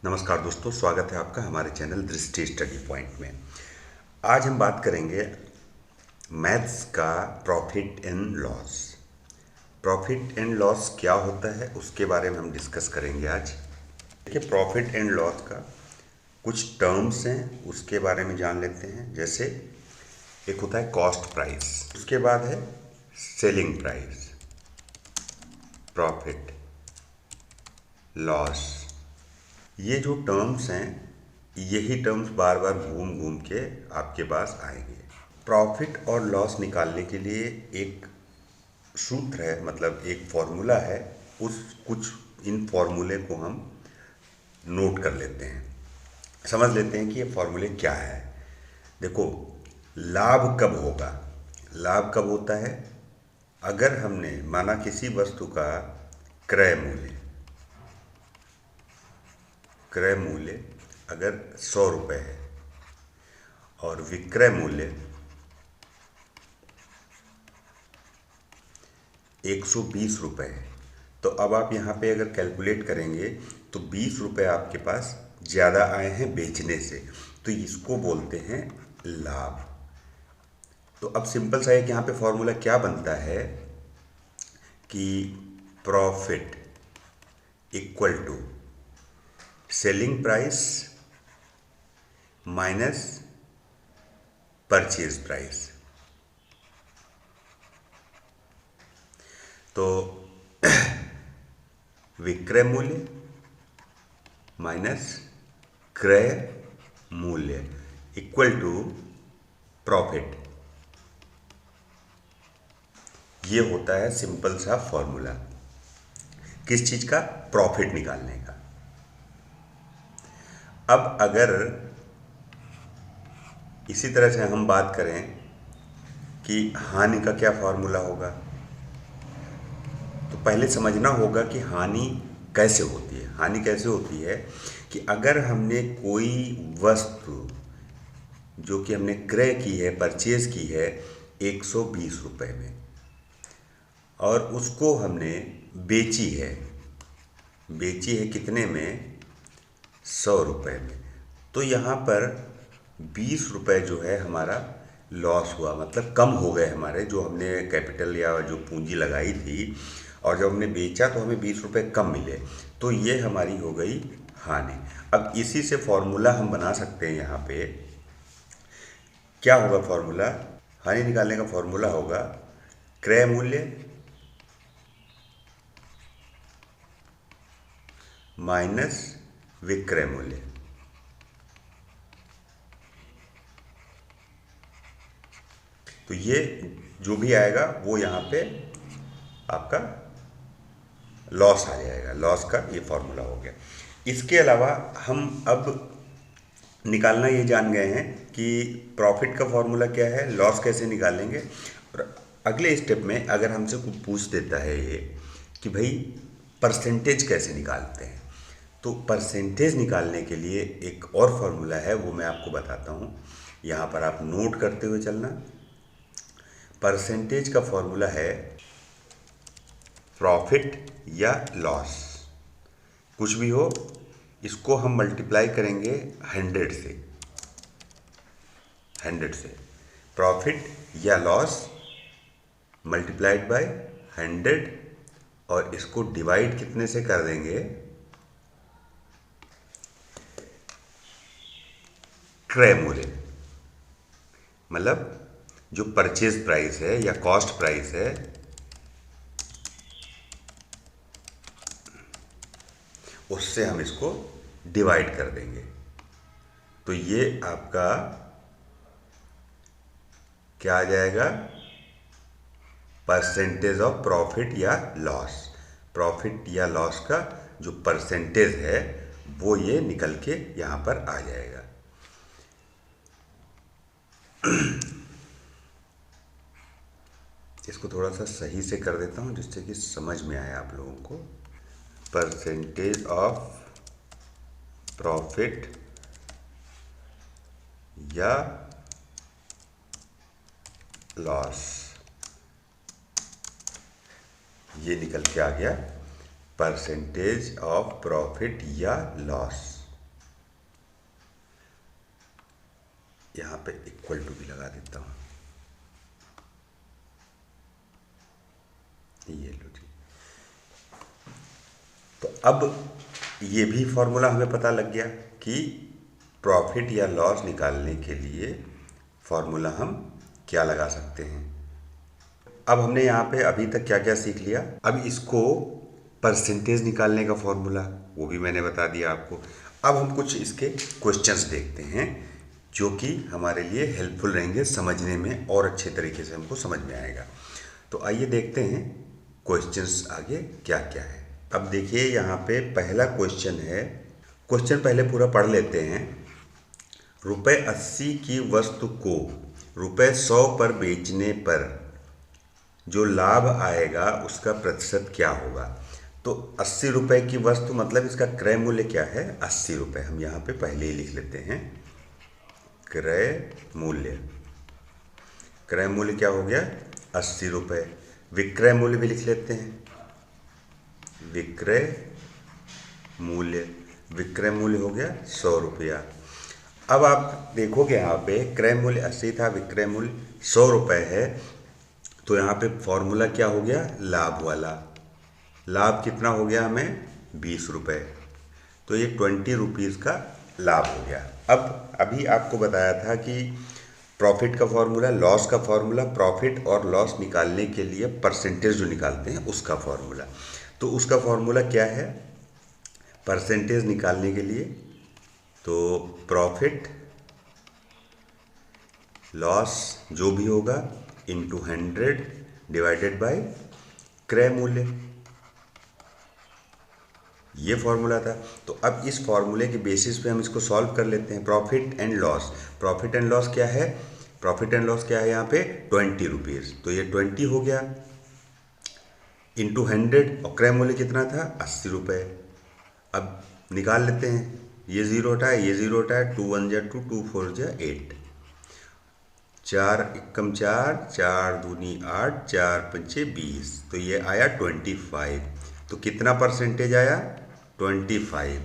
नमस्कार दोस्तों, स्वागत है आपका हमारे चैनल दृष्टि स्टडी पॉइंट में। आज हम बात करेंगे मैथ्स का profit and loss. Profit and loss क्या होता है उसके बारे में हम डिस्कस करेंगे आज। देखिए, प्रॉफिट एंड लॉस का कुछ टर्म्स हैं, उसके बारे में जान लेते हैं। जैसे एक होता है कॉस्ट प्राइस, उसके बाद है सेलिंग प्राइस, प्रॉफिट, लॉस। ये जो टर्म्स हैं, यही टर्म्स बार बार घूम घूम के आपके पास आएंगे। प्रॉफिट और लॉस निकालने के लिए एक सूत्र है, मतलब एक फॉर्मूला है। उस कुछ इन फॉर्मूले को हम नोट कर लेते हैं, समझ लेते हैं कि ये फॉर्मूले क्या है। देखो, लाभ कब होगा? लाभ कब होता है? अगर हमने माना किसी वस्तु का क्रय मूल्य क्रय मूल्य अगर 100 रुपये है और विक्रय मूल्य 120 रुपये है, तो अब आप यहाँ पे अगर कैलकुलेट करेंगे तो 20 रुपये आपके पास ज़्यादा आए हैं बेचने से, तो इसको बोलते हैं लाभ। तो अब सिंपल सा है कि यहाँ पे फॉर्मूला क्या बनता है कि profit equal to selling price minus purchase price. तो विक्रय मूल्य माइनस क्रय मूल्य इक्वल टू प्रॉफिट। ये होता है सिंपल सा फॉर्मूला किस चीज का? प्रॉफिट निकालने का। अब अगर इसी तरह से हम बात करें कि हानि का क्या फॉर्मूला होगा, तो पहले समझना होगा कि हानि कैसे होती है। हानि कैसे होती है कि अगर हमने कोई वस्तु जो कि हमने क्रय की है, परचेज की है 120 रुपये में, और उसको हमने बेची है कितने में? 100 रुपये में। तो यहाँ पर 20 रुपये जो है हमारा लॉस हुआ, मतलब कम हो गए हमारे, जो हमने कैपिटल या जो पूंजी लगाई थी, और जब हमने बेचा तो हमें 20 रुपये कम मिले, तो ये हमारी हो गई हानि। अब इसी से फॉर्मूला हम बना सकते हैं। यहाँ पे क्या होगा फॉर्मूला? हानि निकालने का फॉर्मूला होगा क्रय मूल्य माइनस विक्रय मूल्य। तो ये जो भी आएगा वो यहाँ पे आपका लॉस आ जाएगा। लॉस का ये फॉर्मूला हो गया। इसके अलावा हम अब निकालना ये जान गए हैं कि प्रॉफिट का फॉर्मूला क्या है, लॉस कैसे निकालेंगे। और अगले स्टेप में अगर हमसे कुछ पूछ देता है ये कि भाई परसेंटेज कैसे निकालते हैं, तो परसेंटेज निकालने के लिए एक और फॉर्मूला है, वो मैं आपको बताता हूँ। यहाँ पर आप नोट करते हुए चलना। परसेंटेज का फॉर्मूला है प्रॉफिट या लॉस, कुछ भी हो, इसको हम मल्टीप्लाई करेंगे 100 से। 100 से प्रॉफिट या लॉस मल्टीप्लाइड बाय 100, और इसको डिवाइड कितने से कर देंगे? क्रय मूल्य, मतलब जो परचेज प्राइस है या कॉस्ट प्राइस है, उससे हम इसको डिवाइड कर देंगे। तो ये आपका क्या आ जाएगा? परसेंटेज ऑफ प्रॉफिट या लॉस। प्रॉफिट या लॉस का जो परसेंटेज है वो ये निकल के यहाँ पर आ जाएगा। इसको थोड़ा सा सही से कर देता हूँ जिससे कि समझ में आए आप लोगों को। परसेंटेज ऑफ प्रॉफिट या लॉस, ये निकल के आ गया परसेंटेज ऑफ प्रॉफिट या लॉस। यहाँ पे इक्वल टू भी लगा देता हूँ, ये लो जी। तो अब ये भी फॉर्मूला हमें पता लग गया कि प्रॉफिट या लॉस निकालने के लिए फॉर्मूला हम क्या लगा सकते हैं। अब हमने यहाँ पे अभी तक क्या क्या सीख लिया। अब इसको परसेंटेज निकालने का फॉर्मूला वो भी मैंने बता दिया आपको। अब हम कुछ इसके क्वेश्चंस देखते हैं जो कि हमारे लिए हेल्पफुल रहेंगे समझने में, और अच्छे तरीके से हमको समझ में आएगा। तो आइए देखते हैं क्वेश्चंस आगे क्या क्या है। अब देखिए यहाँ पे पहला क्वेश्चन है, क्वेश्चन पहले पूरा पढ़ लेते हैं। ₹80 की वस्तु को ₹100 पर बेचने पर जो लाभ आएगा उसका प्रतिशत क्या होगा। तो 80 रुपये की वस्तु मतलब इसका क्रय मूल्य क्या है, 80 रुपये। हम यहाँ पे पहले ही लिख लेते हैं क्रय मूल्य। क्रय मूल्य क्या हो गया, 80 रुपये। विक्रय मूल्य भी लिख लेते हैं, विक्रय मूल्य। विक्रय मूल्य हो गया 100 रुपया। अब आप देखोगे यहाँ पे क्रय मूल्य 80 था, विक्रय मूल्य 100 रुपये है, तो यहाँ पे फॉर्मूला क्या हो गया, लाभ वाला। लाभ कितना हो गया हमें, 20 रुपये। तो ये 20 रुपीज़ का लाभ हो गया। अब अभी आपको बताया था कि प्रॉफिट का फॉर्मूला, लॉस का फॉर्मूला, प्रॉफिट और लॉस निकालने के लिए परसेंटेज जो निकालते हैं उसका फॉर्मूला। तो उसका फॉर्मूला क्या है परसेंटेज निकालने के लिए, तो प्रॉफिट लॉस जो भी होगा इंटू 100 डिवाइडेड बाय क्रय मूल्य, ये फॉर्मूला था। तो अब इस फॉर्मूले के बेसिस पे हम इसको सॉल्व कर लेते हैं। Profit and loss, profit and loss क्या है, प्रॉफिट एंड लॉस क्या है यहाँ पे 20 रुपीज़, तो ये 20 हो गया इंटू 100, और क्रय मूल्य कितना था 80 रुपये। अब निकाल लेते हैं, ये ज़ीरो हटाए, ये ज़ीरो हटाए, 2 1 जा 2, 2 4 जा 8, 4 एकम 4, 4 दूनी 8, 4 पंचे 20, तो ये आया 25। तो कितना परसेंटेज आया 25।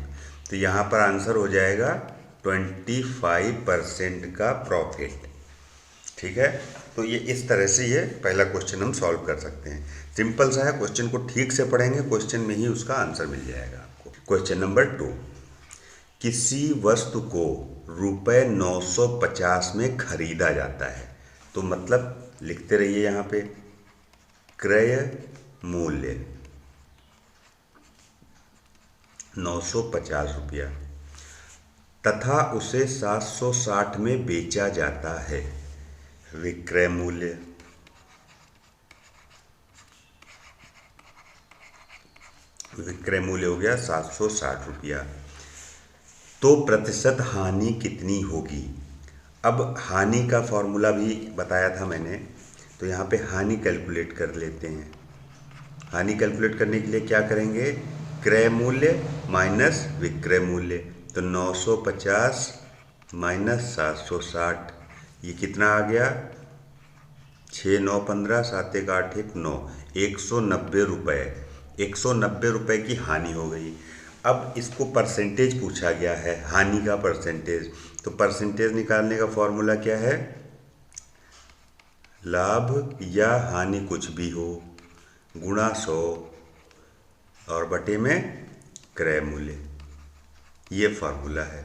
तो यहाँ पर आंसर हो जाएगा 25% का प्रॉफिट। ठीक है, तो ये इस तरह से ये पहला क्वेश्चन हम सॉल्व कर सकते हैं। सिंपल सा है, क्वेश्चन को ठीक से पढ़ेंगे क्वेश्चन में ही उसका आंसर मिल जाएगा आपको। क्वेश्चन नंबर 2, किसी वस्तु को ₹950 में खरीदा जाता है। तो मतलब लिखते रहिए यहाँ पे क्रय मूल्य 950 रुपया तथा उसे 760 में बेचा जाता है। विक्रय मूल्य हो गया 760 रुपया। तो प्रतिशत हानि कितनी होगी। अब हानि का फॉर्मूला भी बताया था मैंने, तो यहाँ पे हानि कैलकुलेट कर लेते हैं। हानि कैलकुलेट करने के लिए क्या करेंगे, क्रय मूल्य माइनस विक्रय मूल्य। तो 950 माइनस 760, ये कितना आ गया 6 9 15 7 1 8 1 9, 190 रुपये। 190 रुपये की हानि हो गई। अब इसको परसेंटेज पूछा गया है, हानि का परसेंटेज। तो परसेंटेज निकालने का फॉर्मूला क्या है, लाभ या हानि कुछ भी हो गुणा 100 और बटे में क्रय मूल्य, ये फार्मूला है।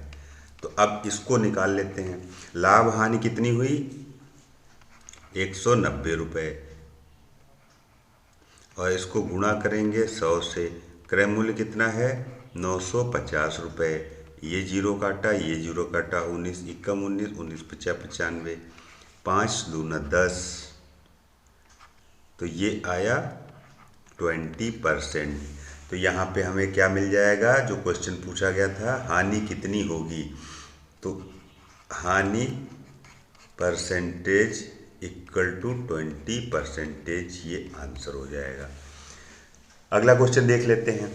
तो अब इसको निकाल लेते हैं। लाभ हानि कितनी हुई 190 रुपये, और इसको गुणा करेंगे 100 से। क्रय मूल्य कितना है 950 रुपये। ये जीरो काटा, ये जीरो काटा, 19 एकम 19, 19 पचा 95, 5 दूना 10, तो ये आया 20%। तो यहाँ पे हमें क्या मिल जाएगा, जो क्वेश्चन पूछा गया था हानि कितनी होगी, तो हानि परसेंटेज इक्वल टू 20%, ये आंसर हो जाएगा। अगला क्वेश्चन देख लेते हैं।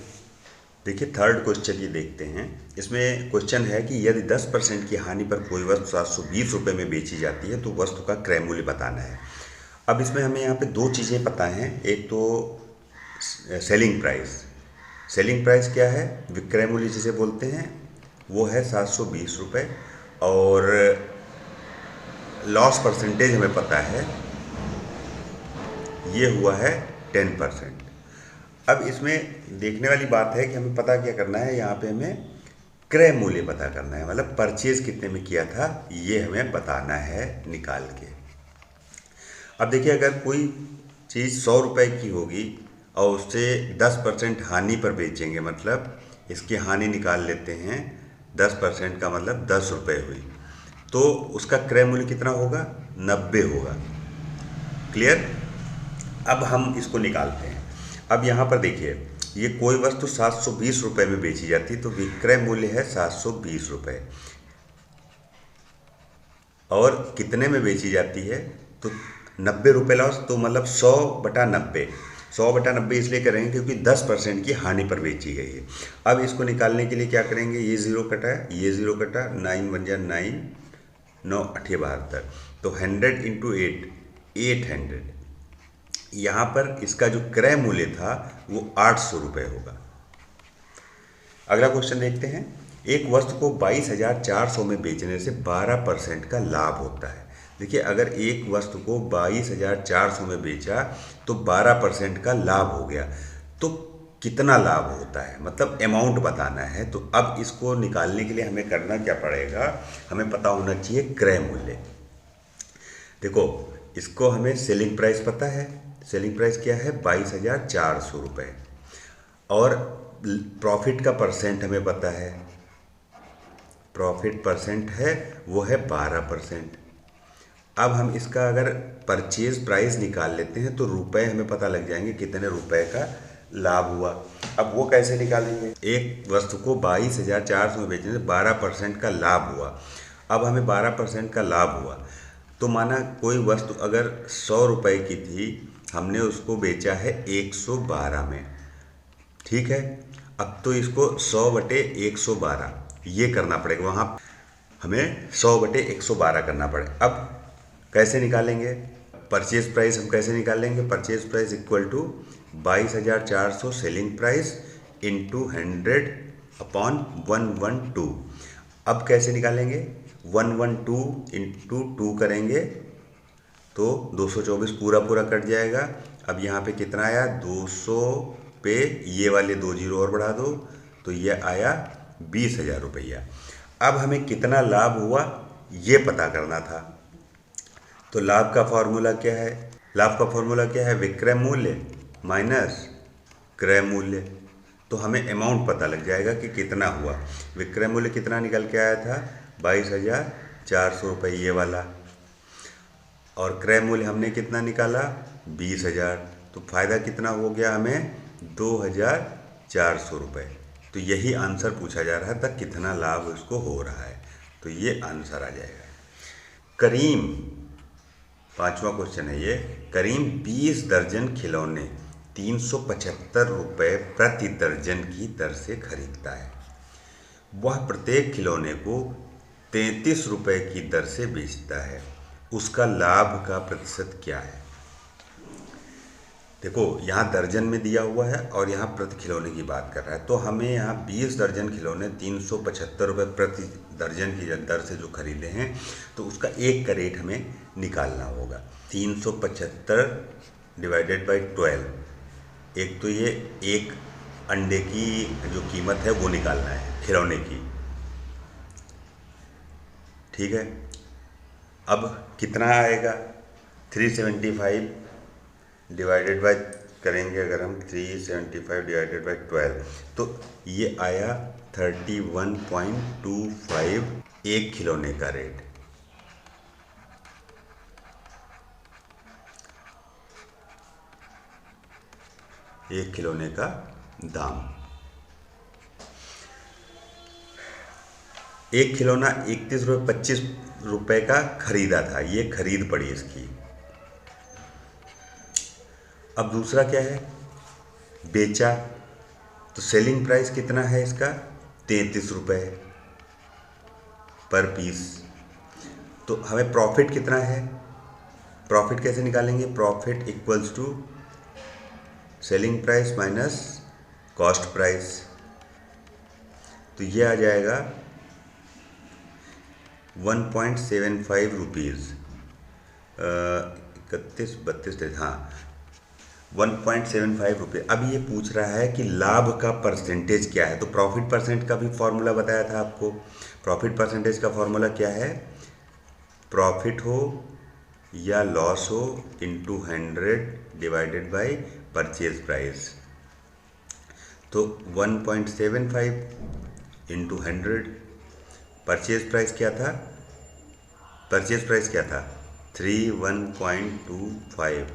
देखिए थर्ड क्वेश्चन ये देखते हैं। इसमें क्वेश्चन है कि यदि 10% की हानि पर कोई वस्तु 720 रुपये में बेची जाती है तो वस्तु का क्रय मूल्य बताना है। अब इसमें हमें यहाँ पे दो चीज़ें पता हैं। एक तो सेलिंग प्राइस, सेलिंग प्राइस क्या है, विक्रय मूल्य जिसे बोलते हैं, वो है 720 रुपये, और लॉस परसेंटेज हमें पता है, ये हुआ है 10%। अब इसमें देखने वाली बात है कि हमें पता क्या करना है, यहाँ पे हमें क्रय मूल्य पता करना है, मतलब परचेज कितने में किया था ये हमें बताना है निकाल के। अब देखिए, अगर कोई चीज़ 100 रुपये की होगी और उससे 10% हानि पर बेचेंगे, मतलब इसकी हानि निकाल लेते हैं, 10% का मतलब 10 रुपये हुई, तो उसका क्रय मूल्य कितना होगा, 90 होगा। क्लियर। अब हम इसको निकालते हैं। अब यहाँ पर देखिए, ये कोई वस्तु 720 रुपये में बेची जाती है, तो विक्रय मूल्य है 720 रुपये, और कितने में बेची जाती है, तो 90 रुपये लॉस, तो मतलब 100/90। 100/90 इसलिए करेंगे क्योंकि 10% की हानि पर बेची गई है। अब इसको निकालने के लिए क्या करेंगे, ये ज़ीरो कटा है, ये ज़ीरो कटा, 9 बन जाए 9, 9 8 72, तो 100 × 8, 800। यहाँ पर इसका जो क्रय मूल्य था वो 800 रुपये होगा। अगला क्वेश्चन देखते हैं। एक वस्तु को 22,400 में बेचने से 12% का लाभ होता है। देखिए, अगर एक वस्तु को 22,400 में बेचा तो 12% का लाभ हो गया, तो कितना लाभ होता है, मतलब अमाउंट बताना है। तो अब इसको निकालने के लिए हमें करना क्या पड़ेगा, हमें पता होना चाहिए क्रय मूल्य। देखो, इसको हमें सेलिंग प्राइस पता है, सेलिंग प्राइस क्या है, 22,400 रुपये, और प्रॉफिट का परसेंट हमें पता है, प्रॉफिट परसेंट है वो है 12%। अब हम इसका अगर परचेज प्राइस निकाल लेते हैं तो रुपए हमें पता लग जाएंगे कितने रुपए का लाभ हुआ। अब वो कैसे निकालेंगे, एक वस्तु को 22,400 में बेचने से 12% का लाभ हुआ। अब हमें 12% का लाभ हुआ, तो माना कोई वस्तु अगर 100 रुपये की थी, हमने उसको बेचा है 112 में, ठीक है। अब तो इसको 100/112 ये करना पड़ेगा, वहाँ हमें 100/112 करना पड़े। अब कैसे निकालेंगे, परचेज प्राइस हम कैसे निकालेंगे, purchase price equal to 22,400 selling price into 100/112। अब कैसे निकालेंगे, 112 इंटू 2 करेंगे तो 224 पूरा पूरा कट जाएगा। अब यहाँ पे कितना आया, 200 पे ये वाले 2 जीरो और बढ़ा दो, तो ये आया 20,000 रुपया। अब हमें कितना लाभ हुआ ये पता करना था। तो लाभ का फॉर्मूला क्या है, लाभ का फॉर्मूला क्या है, विक्रय मूल्य माइनस क्रय मूल्य। तो हमें अमाउंट पता लग जाएगा कि कितना हुआ। विक्रय मूल्य कितना निकल के आया था, 22,400 रुपये ये वाला, और क्रय मूल्य हमने कितना निकाला, 20,000। तो फायदा कितना हो गया हमें, 2,400 रुपये। तो यही आंसर पूछा जा रहा था, कितना लाभ उसको हो रहा है, तो ये आंसर आ जाएगा। करीम, 5वां क्वेश्चन है ये। करीम 20 दर्जन खिलौने 375 रुपये प्रति दर्जन की दर से खरीदता है। वह प्रत्येक खिलौने को 33 रुपये की दर से बेचता है। उसका लाभ का प्रतिशत क्या है। देखो, यहाँ दर्जन में दिया हुआ है और यहाँ प्रति खिलौने की बात कर रहा है, तो हमें यहाँ 20 दर्जन खिलौने 375 रुपये प्रति दर्जन की दर से जो खरीदे हैं, तो उसका एक का रेट हमें निकालना होगा। 375 डिवाइडेड बाई 12, एक तो ये एक अंडे की जो कीमत है वो निकालना है खिलौने की, ठीक है। अब कितना आएगा, 375 डिवाइडेड बाय करेंगे अगर हम 375 डिवाइडेड बाय 12, तो ये आया 31.25 एक खिलौने का रेट। एक खिलौने का दाम। एक खिलौना 31 रुपये का खरीदा था, ये खरीद पड़ी इसकी। अब दूसरा क्या है, बेचा, तो सेलिंग प्राइस कितना है इसका, 33 रुपये पर पीस। तो हमें प्रॉफिट कितना है, प्रॉफिट कैसे निकालेंगे, profit equals to selling price minus cost price. तो ये आ जाएगा 1.75 रुपीज़ 31 32, हाँ 1.75 रुपये। अब ये पूछ रहा है कि लाभ का परसेंटेज क्या है। तो प्रॉफिट परसेंट का भी फॉर्मूला बताया था आपको। प्रॉफिट परसेंटेज का फॉर्मूला क्या है, प्रॉफिट हो या लॉस हो into 100 divided by purchase price. तो 1.75 इंटू 100, परचेज प्राइस क्या था, परचेज प्राइस क्या था 31.25।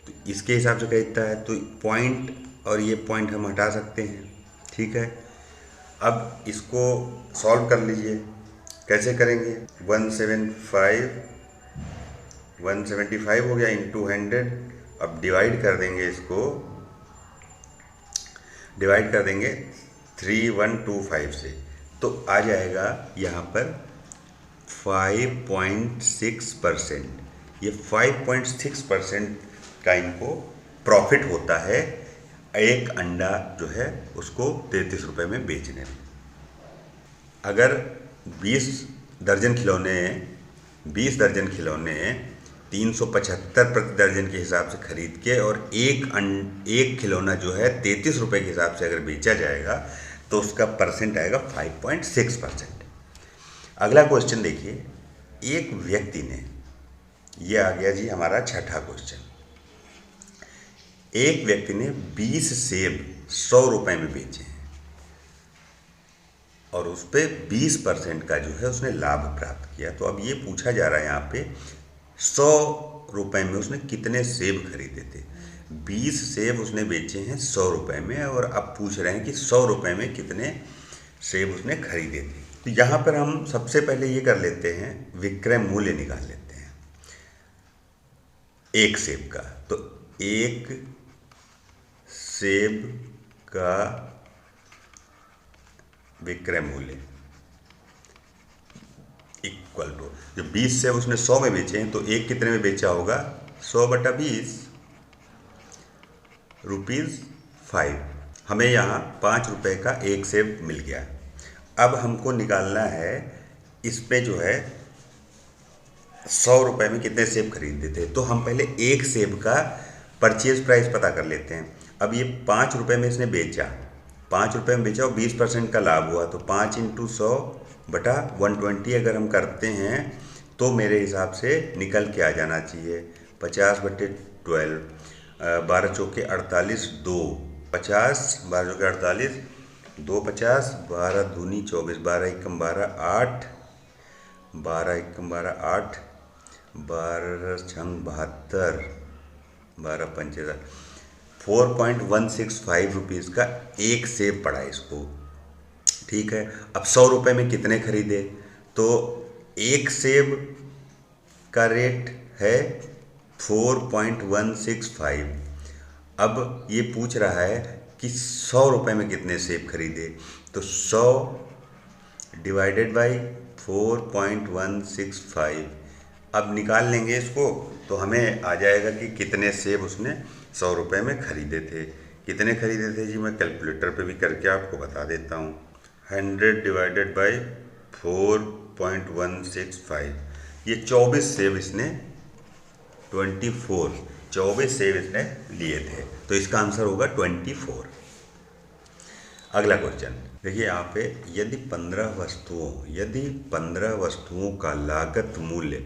तो इसके हिसाब से कहता है, तो पॉइंट और ये पॉइंट हम हटा सकते हैं, ठीक है। अब इसको सॉल्व कर लीजिए, कैसे करेंगे, 175 हो गया इंटू 100। अब डिवाइड कर देंगे, इसको डिवाइड कर देंगे 3125 से, तो आ जाएगा यहाँ पर 5.6%। ये 5.6% का इनको प्रॉफिट होता है एक अंडा जो है उसको 33 रुपये में बेचने में। अगर 20 दर्जन खिलौने 375 प्रति दर्जन के हिसाब से खरीद के और एक खिलौना जो है 33 रुपये के हिसाब से अगर बेचा जाएगा तो उसका परसेंट आएगा 5.6%। अगला क्वेश्चन देखिए, एक व्यक्ति ने, ये आ गया जी हमारा छठा क्वेश्चन, एक व्यक्ति ने 20 सेब 100 रुपये में बेचे हैं और उस पर 20% का जो है उसने लाभ प्राप्त किया। तो अब ये पूछा जा रहा है यहाँ पे 100 रुपये में उसने कितने सेब खरीदे थे। 20 सेब उसने बेचे हैं 100 रुपये में और अब पूछ रहे हैं कि 100 रुपये में कितने सेब उसने खरीदे थे। तो यहाँ पर हम सबसे पहले ये कर लेते हैं, विक्रय मूल्य निकाल लेते हैं एक सेब का। तो एक सेब का विक्रय मूल्य इक्वल टू, जो 20 सेब उसने 100 में बेचे हैं तो एक कितने में बेचा होगा, 100/20 ₹5। हमें यहाँ 5 रुपये का एक सेब मिल गया। अब हमको निकालना है इस पे जो है 100 रुपये में कितने सेब खरीदे थे। तो हम पहले एक सेब का परचेज प्राइस पता कर लेते हैं। अब ये 5 रुपये में इसने बेचा, 5 रुपये में बेचा और 20% का लाभ हुआ, तो 5 × 100/120 अगर हम करते हैं तो मेरे हिसाब से निकल के आ जाना चाहिए 50/12, 12 चौके 48, 2 50, 12 चौके 48, 2 50, 12 दूनी 24, 12 एकम 12, 8, 12 एकम 12, 8, 12 छंग 72, 12 पंचे 4.165 रुपीज़ का एक सेब पड़ा इसको, ठीक है। अब 100 रुपये में कितने खरीदे, तो एक सेब का रेट है 4.165। अब ये पूछ रहा है कि 100 रुपये में कितने सेब खरीदे, तो 100 डिवाइडेड बाई 4.165। अब निकाल लेंगे इसको तो हमें आ जाएगा कि कितने सेब उसने 100 रुपये में खरीदे थे। कितने खरीदे थे जी, मैं कैलकुलेटर पे भी करके आपको बता देता हूँ। 100 डिवाइडेड बाई 4.165, ये 24 सेब इसने 24 सेब इसने लिए थे, तो इसका आंसर होगा 24। अगला क्वेश्चन देखिए यहाँ पे, यदि 15 वस्तुओं का लागत मूल्य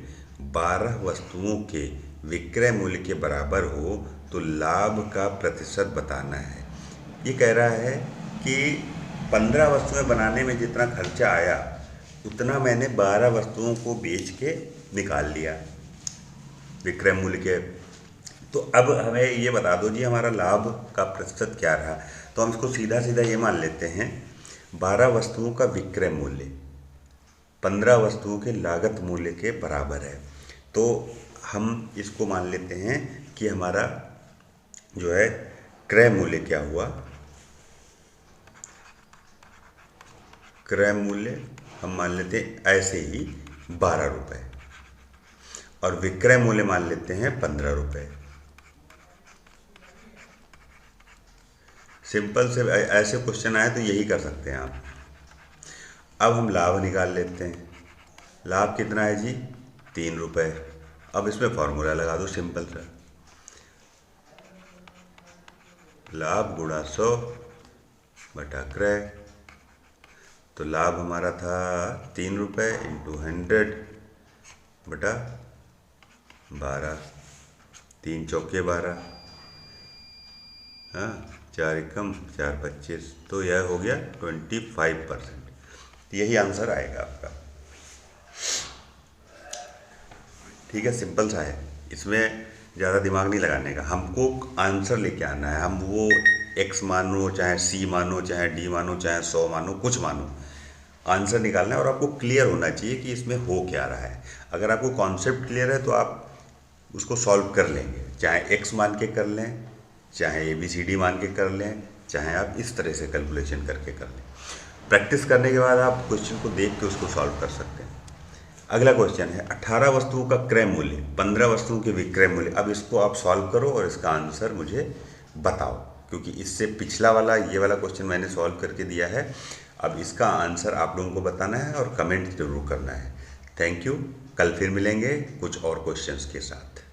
12 वस्तुओं के विक्रय मूल्य के बराबर हो तो लाभ का प्रतिशत बताना है। ये कह रहा है कि 15 वस्तुएं बनाने में जितना खर्चा आया उतना मैंने 12 वस्तुओं को बेच के निकाल लिया विक्रय मूल्य के। तो अब हमें ये बता दो जी हमारा लाभ का प्रतिशत क्या रहा। तो हम इसको सीधा सीधा ये मान लेते हैं 12 वस्तुओं का विक्रय मूल्य 15 वस्तुओं के लागत मूल्य के बराबर है। तो हम इसको मान लेते हैं कि हमारा जो है क्रय मूल्य क्या हुआ, क्रय मूल्य हम मान लेते हैं ऐसे ही 12 रुपये और विक्रय मूल्य मान लेते हैं 15 रुपये। सिंपल से ऐसे क्वेश्चन आए तो यही कर सकते हैं आप। अब हम लाभ निकाल लेते हैं। लाभ कितना है जी, 3 रुपये। अब इसमें फॉर्मूला लगा दो सिंपल सा, लाभ गुणा 100 बटा क्रय। तो लाभ हमारा था 3 रुपये इंटू 100 बटा 12, 3 चौके 12, हाँ 4 एकम 4 25, तो यह हो गया 25%। यही आंसर आएगा आपका। ठीक है, सिंपल सा है, इसमें ज़्यादा दिमाग नहीं लगाने का, हमको आंसर लेके आना है। हम वो x मानो, चाहे c मानो, चाहे d मानो, चाहे 100 मानो, कुछ मानो, आंसर निकालना है। और आपको क्लियर होना चाहिए कि इसमें हो क्या रहा है। अगर आपको कॉन्सेप्ट क्लियर है तो आप उसको सॉल्व कर लेंगे, चाहे x मान के कर लें, चाहे ABCD मान के कर लें, चाहे आप इस तरह से कैलकुलेशन करके कर लें। प्रैक्टिस करने के बाद आप क्वेश्चन को देख के उसको सॉल्व कर सकते हैं। अगला क्वेश्चन है 18 वस्तुओं का क्रय मूल्य, 15 वस्तुओं के विक्रय मूल्य। अब इसको आप सॉल्व करो और इसका आंसर मुझे बताओ, क्योंकि इससे पिछला वाला ये वाला क्वेश्चन मैंने सॉल्व करके दिया है। अब इसका आंसर आप लोगों को बताना है और कमेंट जरूर करना है। थैंक यू, कल फिर मिलेंगे कुछ और क्वेश्चंस के साथ।